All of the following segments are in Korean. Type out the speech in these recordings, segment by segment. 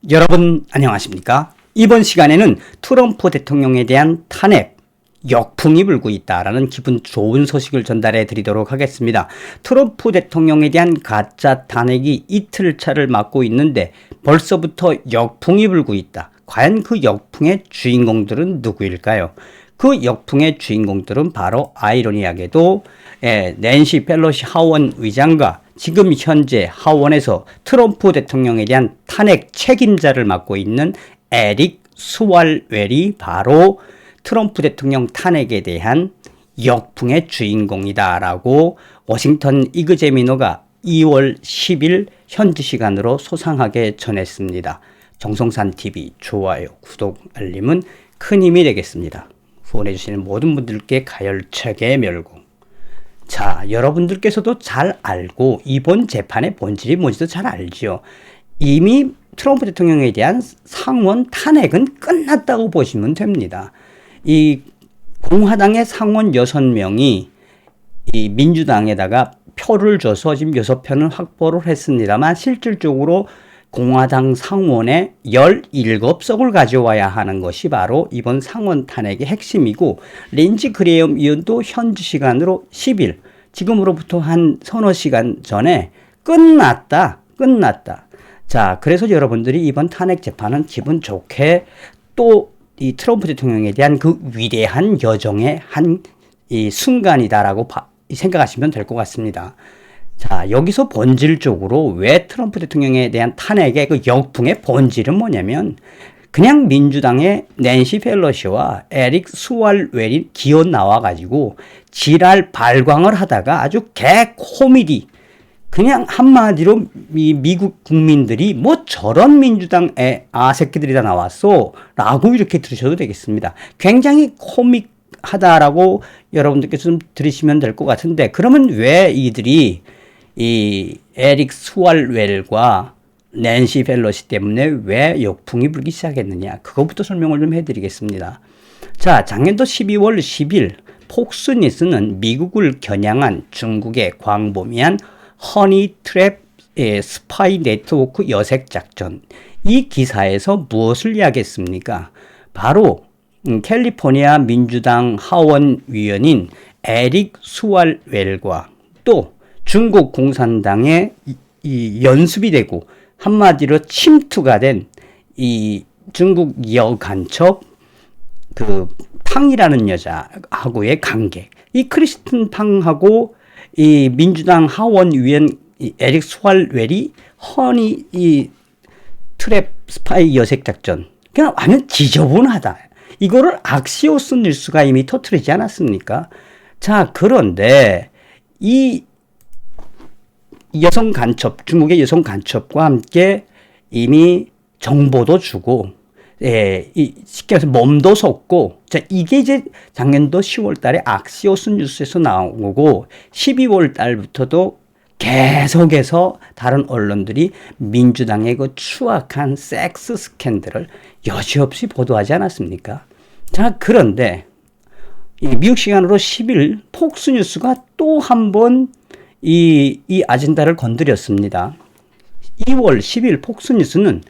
여러분 안녕하십니까? 이번 시간에는 트럼프 대통령에 대한 탄핵, 역풍이 불고 있다라는 기분 좋은 소식을 전달해 드리도록 하겠습니다. 트럼프 대통령에 대한 가짜 탄핵이 이틀차를 맞고 있는데 벌써부터 역풍이 불고 있다. 과연 그 역풍의 주인공들은 누구일까요? 그 역풍의 주인공들은 바로 아이러니하게도 낸시 펠로시 하원 의장과 지금 현재 하원에서 트럼프 대통령에 대한 탄핵 책임자를 맡고 있는 에릭 스왈웰이 바로 트럼프 대통령 탄핵에 대한 역풍의 주인공이다라고 워싱턴 이그제미너가 2월 10일 현지 시간으로 소상하게 전했습니다. 정성산TV 좋아요, 구독, 알림은 큰 힘이 되겠습니다. 후원해주시는 모든 분들께 가열차게 멸공. 자, 여러분들께서도 잘 알고 이번 재판의 본질이 뭔지도 잘 알죠. 이미 트럼프 대통령에 대한 상원 탄핵은 끝났다고 보시면 됩니다. 이 공화당의 상원 6명이 이 민주당에다가 표를 줘서 지금 6표는 확보를 했습니다만 실질적으로 공화당 상원에 17석을 가져와야 하는 것이 바로 이번 상원 탄핵의 핵심이고, 린지 그레엄 의원도 현지 시간으로 10일, 지금으로부터 한 서너 시간 전에 끝났다. 자, 그래서 여러분들이 이번 탄핵 재판은 기분 좋게 또 이 트럼프 대통령에 대한 그 위대한 여정의 한 이 순간이다라고 생각하시면 될 것 같습니다. 자, 여기서 본질적으로 왜 트럼프 대통령에 대한 탄핵의 그 역풍의 본질은 뭐냐면, 그냥 민주당의 낸시 펠로시와 에릭 스왈웰이 기어 나와가지고 지랄 발광을 하다가 아주 개코미디, 그냥 한마디로 미국 국민들이 뭐 저런 민주당의 새끼들이 다 나왔어 라고 이렇게 들으셔도 되겠습니다. 굉장히 코믹하다라고 여러분들께서 좀 들으시면 될 것 같은데, 그러면 왜 이들이 이 에릭 스왈웰과 낸시 펠로시 때문에 왜 역풍이 불기 시작했느냐, 그것부터 설명을 좀 해드리겠습니다. 자, 작년도 12월 10일 폭스뉴스는 미국을 겨냥한 중국의 광범위한 허니 트랩 스파이 네트워크 여색 작전, 이 기사에서 무엇을 이야기했습니까? 바로 캘리포니아 민주당 하원 위원인 에릭 스왈웰과 또 중국 공산당의 이 연습이 되고 한마디로 침투가 된 이 중국 여간첩 그 팡이라는 여자하고의 관계, 이 크리스틴 팡하고 이 민주당 하원 위원 에릭 스왈웰이 허니 이 트랩 스파이 여색 작전, 그냥 완전 지저분하다. 이거를 악시오스 뉴스가 이미 터뜨리지 않았습니까? 자, 그런데 이 여성 간첩, 중국의 여성 간첩과 함께 이미 정보도 주고, 쉽게 말해서 몸도 섞고, 자, 이게 이제 작년도 10월 달에 악시오스 뉴스에서 나오고, 12월 달부터도 계속해서 다른 언론들이 민주당의 그 추악한 섹스 스캔들을 여지없이 보도하지 않았습니까? 자, 그런데 미국 시간으로 10일 폭스뉴스가 또 한 번 이 아젠다를 건드렸습니다. 2월 10일 폭스뉴스는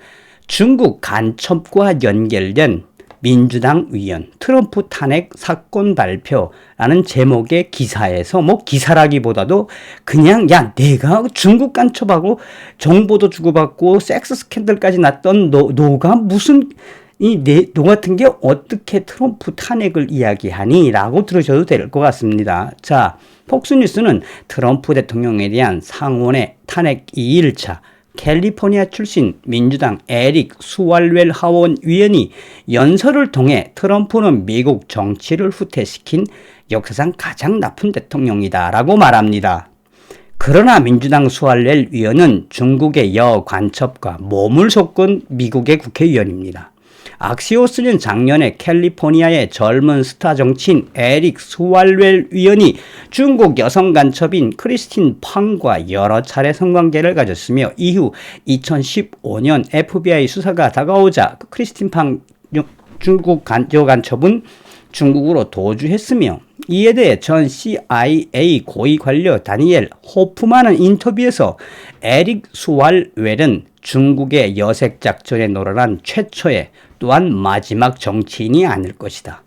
중국 간첩과 연결된 민주당 의원 트럼프 탄핵 사건 발표라는 제목의 기사에서, 뭐 기사라기보다도 그냥 야, 내가 중국 간첩하고 정보도 주고받고 섹스 스캔들까지 났던 너가 무슨 너 같은 게 어떻게 트럼프 탄핵을 이야기하니? 라고 들으셔도 될 것 같습니다. 자, 폭스뉴스는 트럼프 대통령에 대한 상원의 탄핵 2일차 캘리포니아 출신 민주당 에릭 스왈웰 하원 위원이 연설을 통해 트럼프는 미국 정치를 후퇴시킨 역사상 가장 나쁜 대통령이다 라고 말합니다. 그러나 민주당 스왈웰 위원은 중국의 여관첩과 몸을 섞은 미국의 국회의원입니다. 악시오스는 작년에 캘리포니아의 젊은 스타 정치인 에릭 스왈웰 위원이 중국 여성 간첩인 크리스틴 팡과 여러 차례 성관계를 가졌으며, 이후 2015년 FBI 수사가 다가오자 크리스틴 팡 중국 여간첩은 중국으로 도주했으며, 이에 대해 전 CIA 고위 관료 다니엘 호프만은 인터뷰에서 에릭 스왈웰은 중국의 여색 작전에 노련한 최초의 또한 마지막 정치인이 아닐 것이다.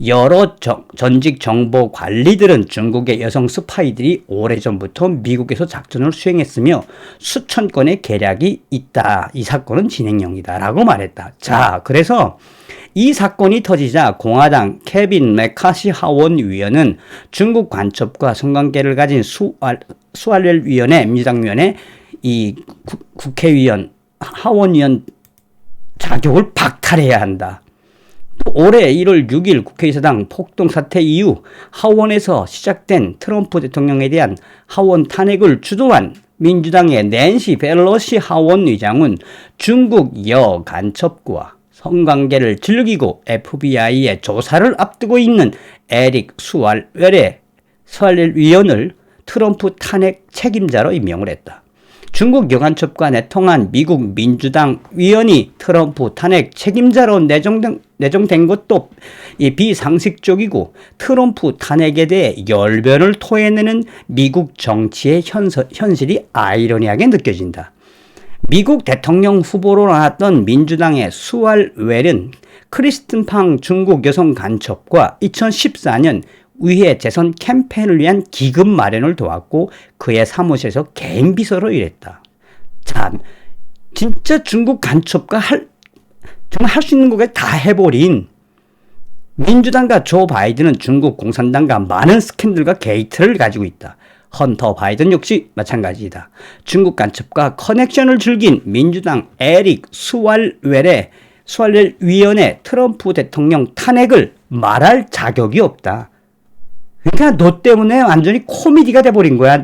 여러 전직 정보 관리들은 중국의 여성 스파이들이 오래전부터 미국에서 작전을 수행했으며 수천 건의 계략이 있다. 이 사건은 진행형이다. 라고 말했다. 자, 그래서 이 사건이 터지자 공화당 케빈 메카시 하원의원은 중국 간첩과 성관계를 가진 수알웰 위원회, 민주당위원회 이 국회의원, 하원의원 자격을 박탈해야 한다. 또 올해 1월 6일 국회의사당 폭동 사태 이후 하원에서 시작된 트럼프 대통령에 대한 하원 탄핵을 주도한 민주당의 낸시 펠로시 하원의장은 중국 여간첩과 성관계를 즐기고 FBI의 조사를 앞두고 있는 에릭 수알웰 위원을 트럼프 탄핵 책임자로 임명을 했다. 중국 여간첩과 내통한 미국 민주당 위원이 트럼프 탄핵 책임자로 내정된 것도 비상식적이고 트럼프 탄핵에 대해 열변을 토해내는 미국 정치의 현실이 아이러니하게 느껴진다. 미국 대통령 후보로 나왔던 민주당의 수알웰은 크리스틴 팡 중국 여성 간첩과 2014년 의회 재선 캠페인을 위한 기금 마련을 도왔고 그의 사무실에서 개인 비서로 일했다. 참, 진짜 중국 간첩과 정말 할 수 있는 것까지 다 해버린 민주당과 조 바이든은 중국 공산당과 많은 스캔들과 게이트를 가지고 있다. 헌터 바이든 역시 마찬가지이다. 중국 간첩과 커넥션을 즐긴 민주당 에릭 수알웰 위원회 트럼프 대통령 탄핵을 말할 자격이 없다. 그러니까 너 때문에 완전히 코미디가 돼버린 거야.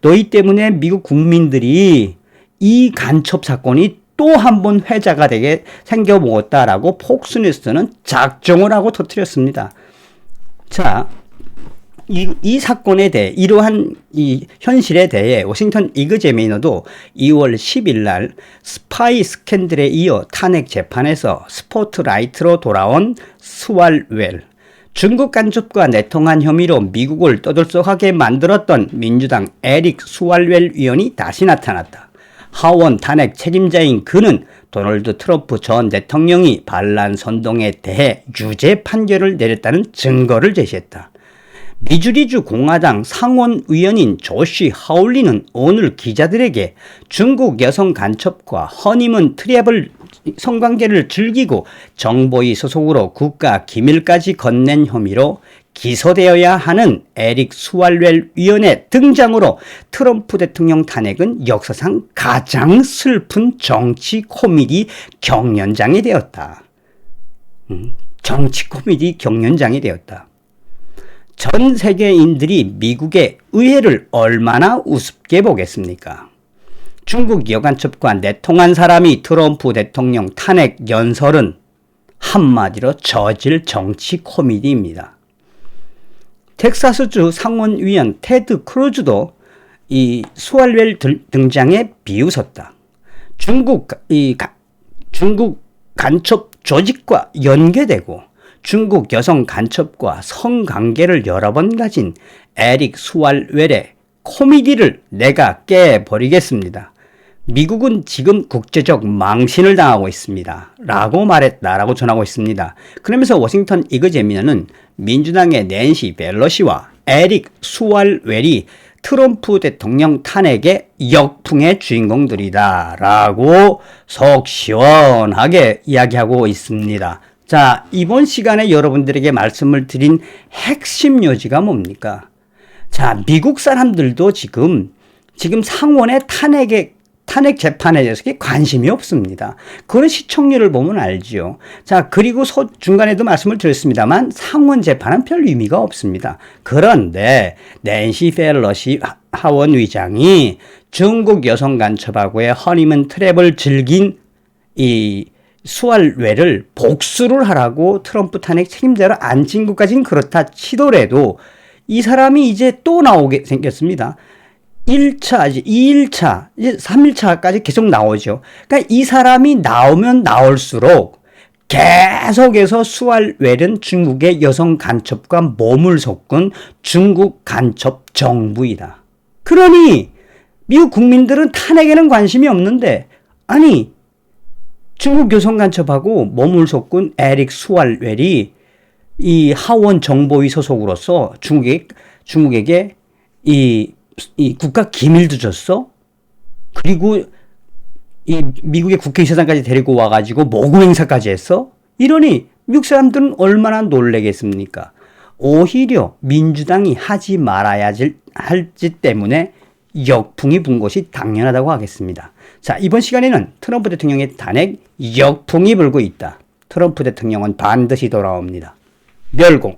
너희 때문에 미국 국민들이 이 간첩 사건이 또 한 번 회자가 되게 생겨먹었다라고 폭스뉴스는 작정을 하고 터뜨렸습니다. 자, 이 사건에 대해 이러한 이 현실에 대해 워싱턴 이그제미너도 2월 10일 날 스파이 스캔들에 이어 탄핵 재판에서 스포트라이트로 돌아온 수알웰 중국 간첩과 내통한 혐의로 미국을 떠들썩하게 만들었던 민주당 에릭 수알웰 위원이 다시 나타났다. 하원 탄핵 책임자인 그는 도널드 트럼프 전 대통령이 반란 선동에 대해 유죄 판결을 내렸다는 증거를 제시했다. 미주리주 공화당 상원의원인 조시 하울리는 오늘 기자들에게 중국 여성 간첩과 허니문 트랩을 성관계를 즐기고 정보위 소속으로 국가 기밀까지 건넨 혐의로 기소되어야 하는 에릭 수알웰 위원의 등장으로 트럼프 대통령 탄핵은 역사상 가장 슬픈 정치 코미디 경연장이 되었다. 정치 코미디 경연장이 되었다. 전 세계인들이 미국의 의회를 얼마나 우습게 보겠습니까? 중국 여간첩과 내통한 사람이 트럼프 대통령 탄핵 연설은 한마디로 저질 정치 코미디입니다. 텍사스주 상원의원 테드 크루즈도 이 수알웰 등장에 비웃었다. 중국 간첩 조직과 연계되고 중국 여성 간첩과 성관계를 여러 번 가진 에릭 수알웰의 코미디를 내가 깨버리겠습니다. 미국은 지금 국제적 망신을 당하고 있습니다. 라고 말했다라고 전하고 있습니다. 그러면서 워싱턴 이그제미너는 민주당의 낸시 펠로시와 에릭 수알웰이 트럼프 대통령 탄핵의 역풍의 주인공들이다. 라고 속 시원하게 이야기하고 있습니다. 자, 이번 시간에 여러분들에게 말씀을 드린 핵심 요지가 뭡니까? 자, 미국 사람들도 지금 상원의 탄핵 재판에 대해서 관심이 없습니다. 그런 시청률을 보면 알지요. 자, 그리고 중간에도 말씀을 드렸습니다만 상원 재판은 별 의미가 없습니다. 그런데 낸시 펠로시 하원 의장이 중국 여성 간첩하고의 허니문 트랩을 즐긴 이 수알웰을 복수를 하라고 트럼프 탄핵 책임자로 앉힌 것까지는 그렇다 치더라도 이 사람이 이제 또 나오게 생겼습니다. 1차, 이제 2일차, 이제 3일차까지 계속 나오죠. 그러니까 이 사람이 나오면 나올수록 계속해서 수알웰은 중국의 여성 간첩과 몸을 섞은 중국 간첩 정부이다. 그러니 미국 국민들은 탄핵에는 관심이 없는데 아니, 중국 여성간첩하고 몸을 섞은 에릭 수왈웰이 이 하원 정보위 소속으로서 중국에게 이 국가 기밀도 줬어? 그리고 이 미국의 국회의사당까지 데리고 와가지고 모금 행사까지 했어? 이러니 미국 사람들은 얼마나 놀라겠습니까? 오히려 민주당이 하지 말아야 할 짓 때문에 역풍이 분 것이 당연하다고 하겠습니다. 자, 이번 시간에는 트럼프 대통령의 탄핵 역풍이 불고 있다. 트럼프 대통령은 반드시 돌아옵니다. 멸공.